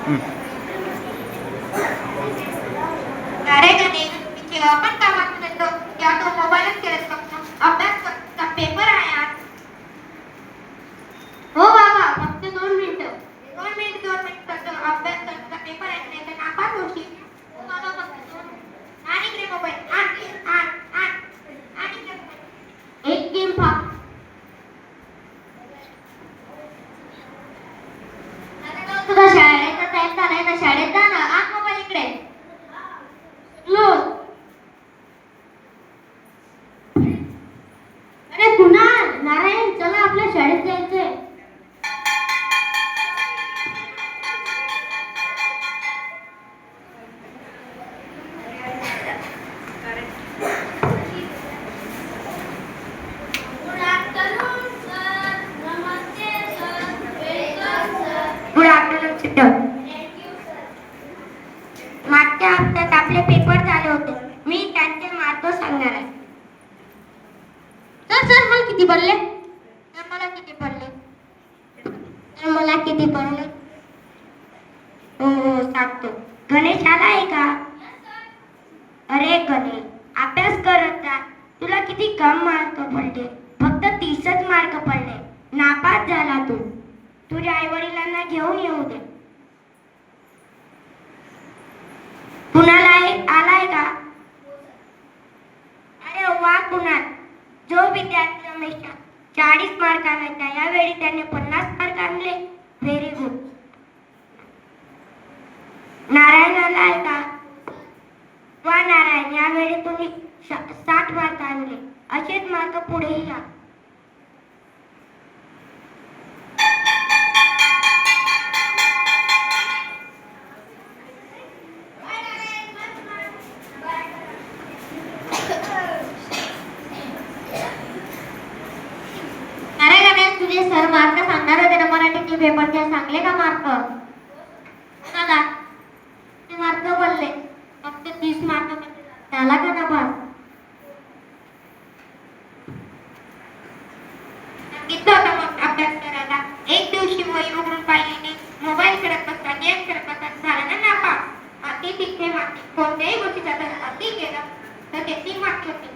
अरे गणेश, जेव्हा पण कामात येतो तेव्हा तो मोबाईलच खेळत बसतो. अभ्यास करता पेपर आहे आज. हो बाबा, फक्त 2 मिनिटं. 2 मिनिट करतो. अभ्यास करता पेपर आहे नाही तर नापास होशील. हो बाबा, फक्त 2 मिनिट. आणि इकडे मोबाईल आणि इकडे मोबाईल. एक गेम फक्त. तुझा शाळेचा टाइम झालाय ना, शाळेत जा ना. आण मोबाईल इकडे. क्लोज. अरे कुणाल, नारायण, चला आपल्या शाळेत जायचंय. Good afternoon sister. मागच्या हप्त्यात आपले पेपर झाले होते. मी त्यांचे मार्क सांगणार आहे. सर मला किती पडले? तर मला किती पडले? तर मला किती पडले? हो सांगतो. गणेश आला आहे का? अरे गणेश, अभ्यास करत जा. तुला किती कम मार्क पडले? फक्त 30च मार्क पडले. नापास झाला तू. तुझ्या आई वडिलांना घेऊन येऊ दे. कुणाला आलाय का? अरे वा कुणाल, जो विद्यार्थी हमेशा 40 मार्क आणायचा यावेळी त्याने 50 मार्क आणले. Very good. नारायण आलाय का? वा नारायण, यावेळी तुम्ही 60 मार्क आणले. असेच मार्क पुढेही या. अरे गणेश, तुझे सर मार्क सांगणार होते ना मराठीचे पेपरचे, सांगले का मार्क? दादा, ते मार्क बोलले फक्त 30 मार्क त्याला का ना पास? सांगितलं होतं मग अभ्यास करायला. एक दिवशी वही उघडून पाहिल्याने मोबाईल खेळत बसला, गेम खेळत बसला, झाला ना नापास. अति तिथे कोणत्याही गोष्टीचा जर अति केलं तर त्याची मागणी होते.